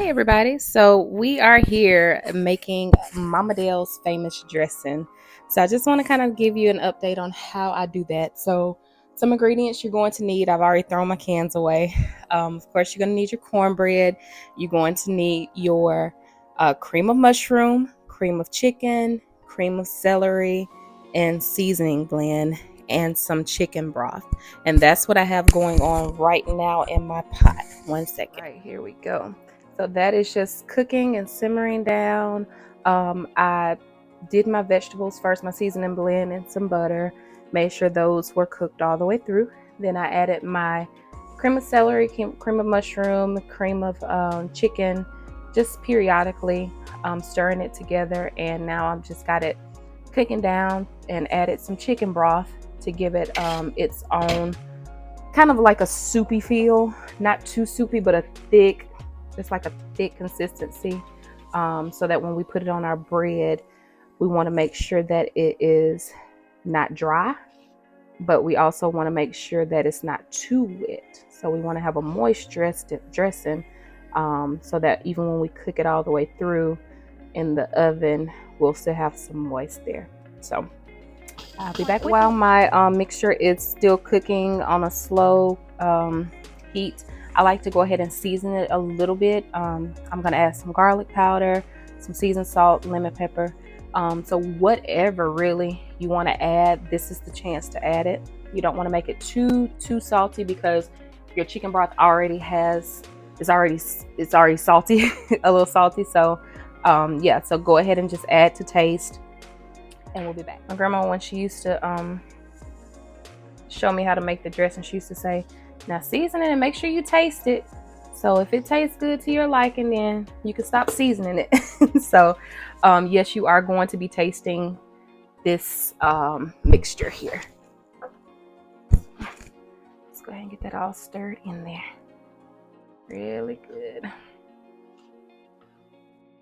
Hey everybody, so we are here making Mama Dale's famous dressing. So I just want to kind of give you an update on how I do that. So some ingredients you're going to need, I've already thrown my cans away. Of course, you're going to need your cornbread. You're going to need your cream of mushroom, cream of chicken, cream of celery, and seasoning blend, and some chicken broth. And that's what I have going on right now in my pot. 1 second. All right, here we go. So that is just cooking and simmering down. I did my vegetables first, my seasoning blend and some butter. Made sure those were cooked all the way through. Then I added my cream of celery, cream of mushroom, cream of chicken, just periodically stirring it together. And now I've just got it cooking down and added some chicken broth to give it its own kind of like a soupy feel. Not too soupy, but a thick, it's like a thick consistency, so that when we put it on our bread, we want to make sure that it is not dry, but we also want to make sure that it's not too wet. So we want to have a moist dressing, so that even when we cook it all the way through in the oven, we'll still have some moist there. So I'll be back while my mixture is still cooking on a slow heat. I like to go ahead and season it a little bit. I'm going to add some garlic powder, some seasoned salt, lemon pepper. So whatever really you want to add, this is the chance to add it. You don't want to make it too salty, because your chicken broth it's already salty, a little salty. So yeah, so go ahead and just add to taste, and we'll be back. My grandma, when she used to show me how to make the dressing, she used to say, now season it and make sure you taste it. So if it tastes good to your liking, then you can stop seasoning it. So yes, you are going to be tasting this mixture here. Let's go ahead and get that all stirred in there. Really good.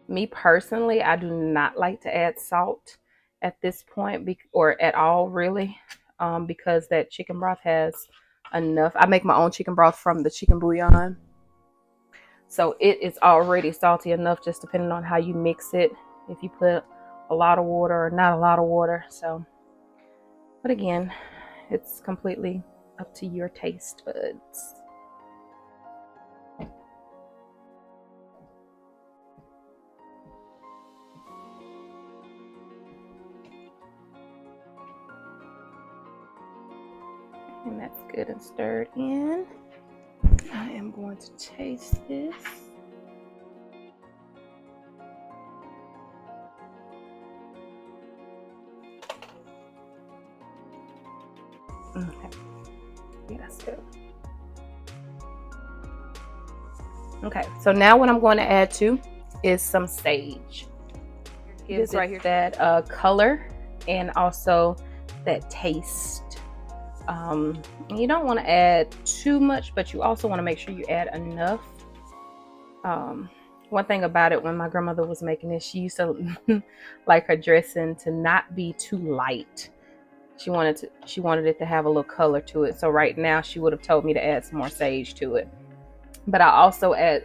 Me personally, I do not like to add salt at this point, or at all really, because that chicken broth has enough. I make my own chicken broth from the chicken bouillon, so it is already salty enough, just depending on how you mix it, if you put a lot of water or not a lot of water. So, but again, it's completely up to your taste buds. And that's good and stirred in. I am going to taste this. Okay. Yeah, that's good. Okay, so now what I'm going to add to is some sage. Gives right here that color and also that taste. You don't want to add too much, but you also want to make sure you add enough. One thing about it, when my grandmother was making this, she used to like her dressing to not be too light. She wanted it to have a little color to it. So right now she would have told me to add some more sage to it. But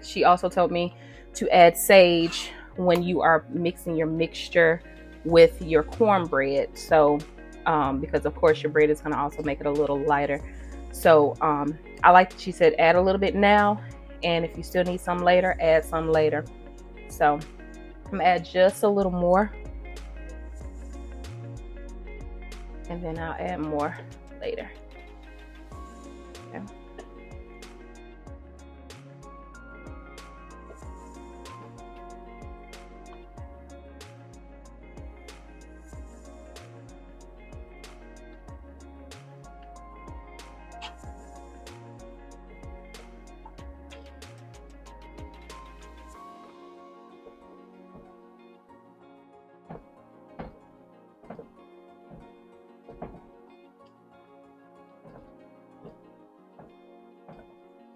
she also told me to add sage when you are mixing your mixture with your cornbread. So because of course your bread is going to also make it a little lighter. So I like that she said add a little bit now, and if you still need some later, add some later. So I'm gonna add just a little more, and then I'll add more later. Okay.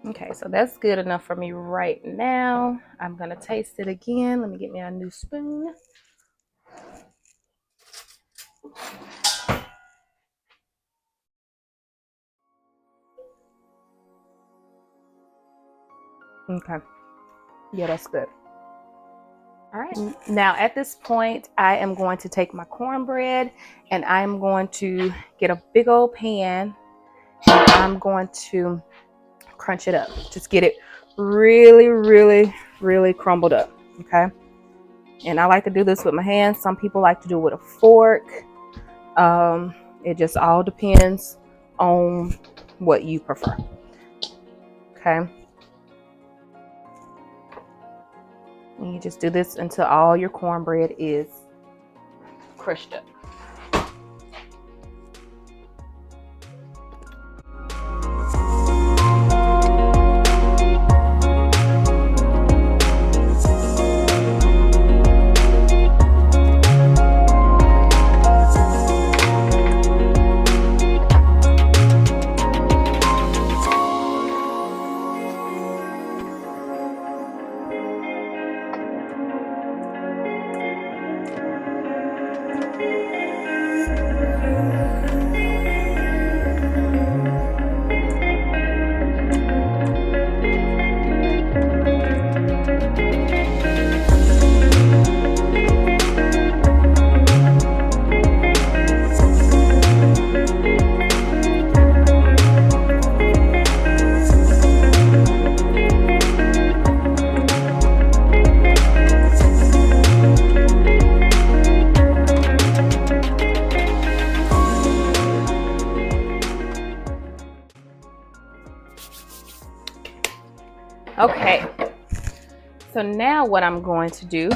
Okay, so that's good enough for me right now. I'm gonna taste it again. Let me get me a new spoon. Okay. Yeah, that's good. All right. Now at this point, I am going to take my cornbread and I'm going to get a big old pan and I'm going to crunch it up. Just get it really, really, really crumbled up. Okay. And I like to do this with my hands. Some people like to do it with a fork. It just all depends on what you prefer. Okay. And you just do this until all your cornbread is crushed up. Okay, so now what I'm going to do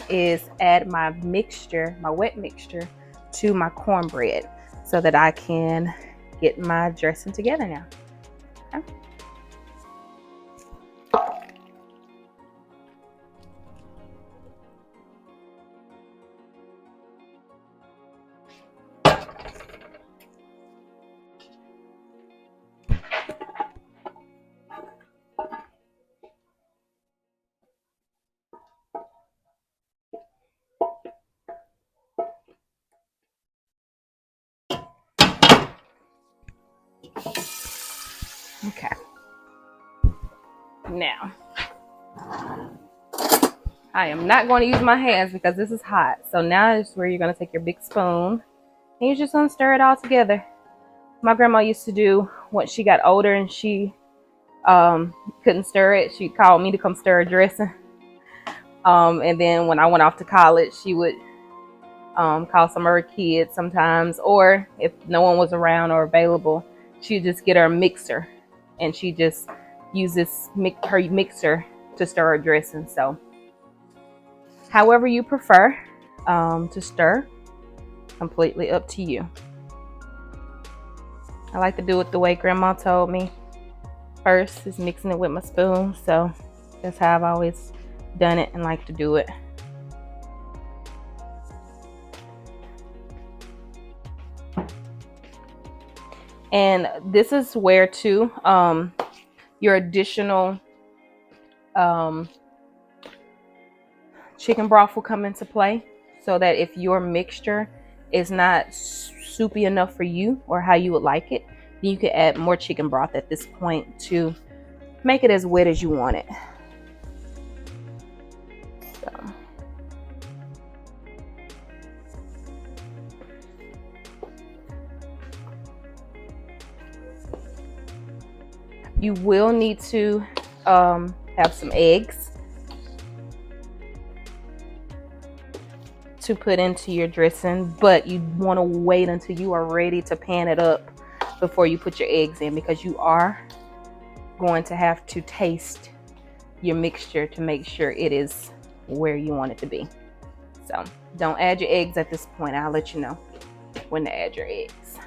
is add my mixture, my wet mixture, to my cornbread so that I can get my dressing together now. Okay. Okay. Now, I am not going to use my hands because this is hot. So now is where you're going to take your big spoon and you're just going to stir it all together. My grandma used to do when she got older and she couldn't stir it. She called me to come stir her dressing. And then when I went off to college, she would call some of her kids sometimes, or if no one was around or available, she'd just get her a mixer and she just uses her mixer to stir her dressing. So however you prefer to stir, completely up to you. I like to do it the way Grandma told me. First is mixing it with my spoon, so that's how I've always done it and like to do it. And this is where too your additional chicken broth will come into play, so that if your mixture is not soupy enough for you or how you would like it, then you can add more chicken broth at this point to make it as wet as you want it. So. You will need to have some eggs to put into your dressing, but you want to wait until you are ready to pan it up before you put your eggs in, because you are going to have to taste your mixture to make sure it is where you want it to be. So don't add your eggs at this point. I'll let you know when to add your eggs.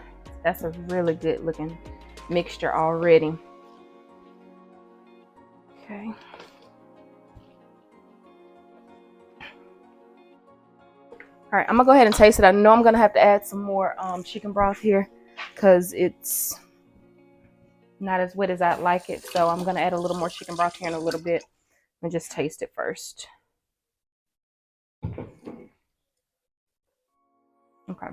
That's a really good looking mixture already. Okay. All right, I'm gonna go ahead and taste it. I know I'm gonna have to add some more chicken broth here because it's not as wet as I'd like it. So I'm gonna add a little more chicken broth here in a little bit and just taste it first. Okay.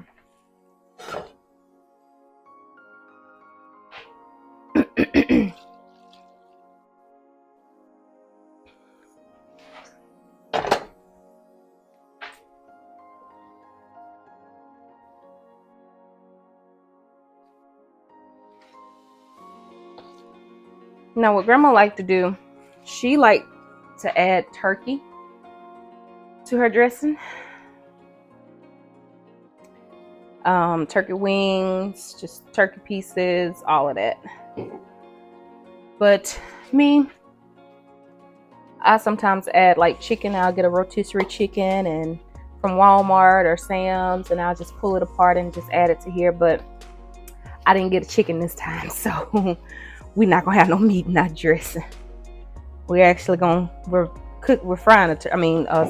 Now, what Grandma liked to do, she liked to add turkey to her dressing. Turkey wings, just turkey pieces, all of that. But me, I sometimes add like chicken. I'll get a rotisserie chicken and from Walmart or Sam's, and I'll just pull it apart and just add it to here. But I didn't get a chicken this time, so we're not gonna have no meat in our dressing. We're actually we're frying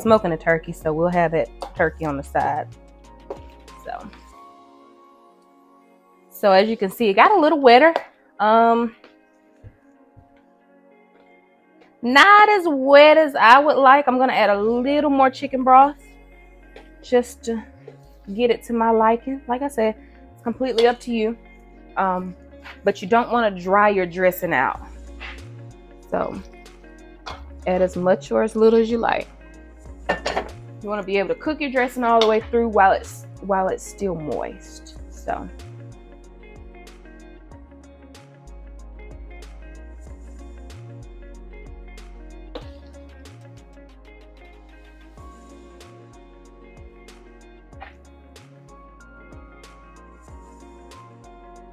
smoking a turkey, so we'll have that turkey on the side. So as you can see, it got a little wetter. Not as wet as I would like. I'm gonna add a little more chicken broth just to get it to my liking. Like I said, it's completely up to you. But you don't want to dry your dressing out. So add as much or as little as you like. You want to be able to cook your dressing all the way through while it's still moist. So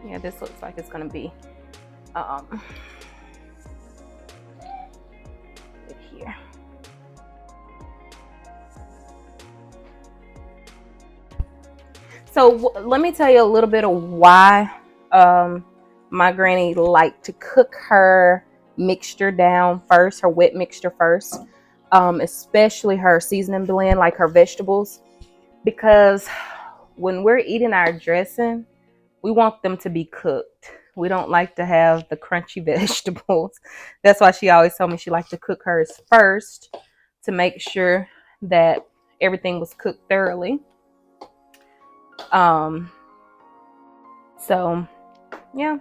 yeah, this looks like it's gonna be here. So let me tell you a little bit of why my granny liked to cook her mixture down first, her wet mixture first, especially her seasoning blend, like her vegetables, because when we're eating our dressing, we want them to be cooked. We don't like to have the crunchy vegetables. That's why she always told me she liked to cook hers first to make sure that everything was cooked thoroughly. So yeah,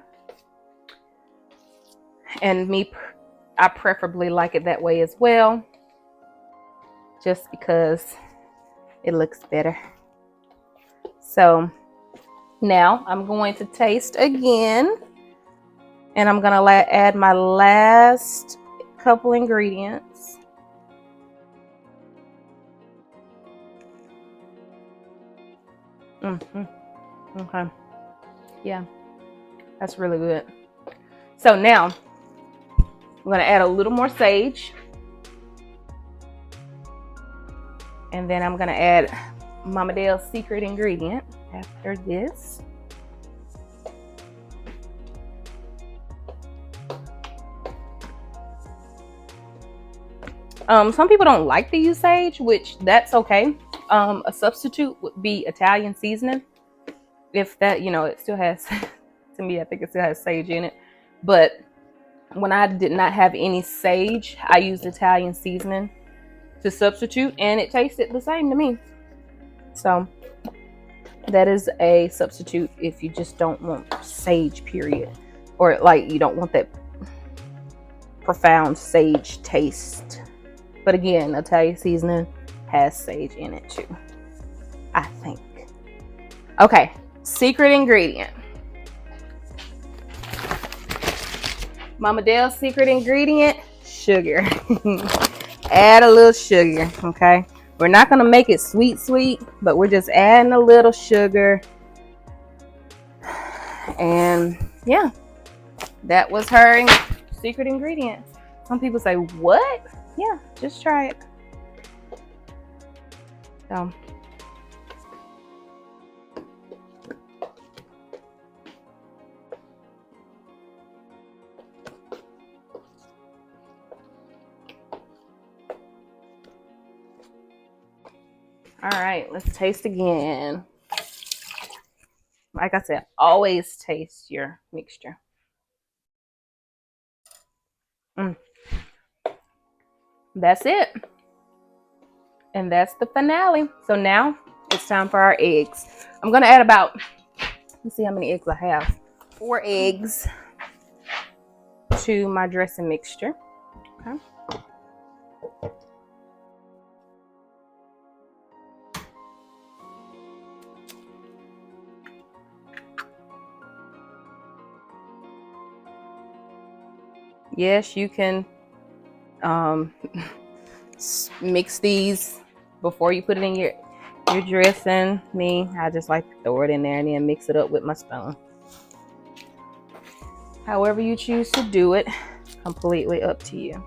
and I preferably like it that way as well, just because it looks better. So now I'm going to taste again, and I'm gonna add my last couple ingredients. Okay, yeah, that's really good. So now I'm gonna add a little more sage, and then I'm gonna add Mama Dale's secret ingredient after this. Some people don't like to use sage, which that's okay. A substitute would be Italian seasoning. If that, it still has, to me, I think it still has sage in it. But when I did not have any sage, I used Italian seasoning to substitute, and it tasted the same to me. So that is a substitute if you just don't want sage, period. Or like you don't want that profound sage taste. But again, Italian seasoning has sage in it too, I think. Okay, secret ingredient. Mama Dale's secret ingredient, sugar. Add a little sugar, okay? We're not gonna make it sweet, but we're just adding a little sugar. And yeah, that was her secret ingredient. Some people say, what? Yeah, just try it. So all right, let's taste again. Like I said, always taste your mixture. That's it. And that's the finale. So now it's time for our eggs. I'm gonna add about, let's see how many eggs I have. 4 eggs to my dressing mixture. Okay. Yes, you can mix these before you put it in your dressing. Me, I just like to throw it in there and then mix it up with my spoon. However you choose to do it, completely up to you.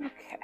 Okay.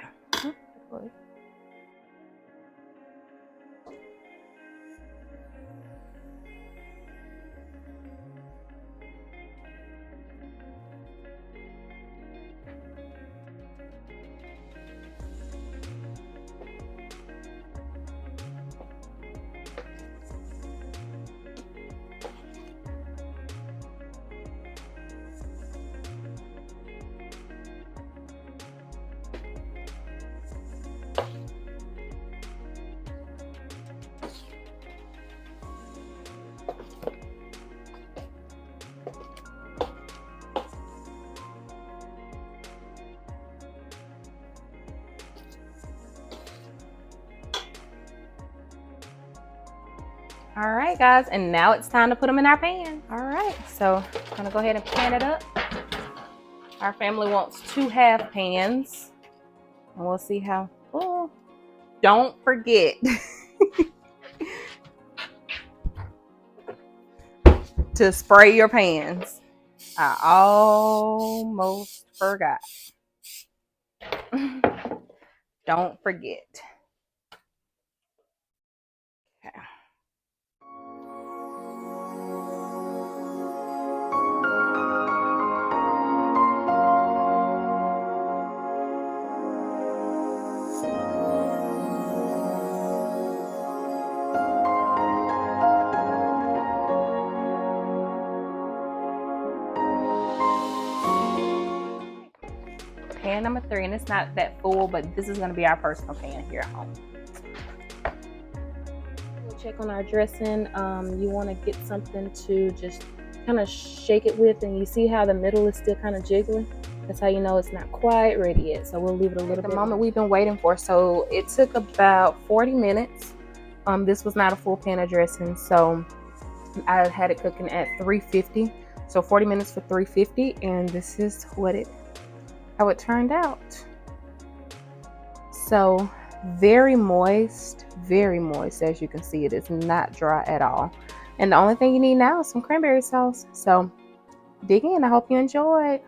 All right, guys, and now it's time to put them in our pan. All right, so I'm gonna go ahead and pan it up. Our family wants 2 half pans, and we'll see how. Oh, don't forget to spray your pans. I almost forgot. Don't forget. Okay. Pan number 3, and it's not that full, but this is going to be our personal pan here at home. We'll check on our dressing. You want to get something to just kind of shake it with, and you see how the middle is still kind of jiggly? That's how you know it's not quite ready yet. So we'll leave it a little bit. The moment we've been waiting for, so it took about 40 minutes. This was not a full pan of dressing, so I had it cooking at 350. So 40 minutes for 350, and this is how it turned out. So very moist, as you can see. It is not dry at all, and the only thing you need now is some cranberry sauce. So dig in. I hope you enjoyed.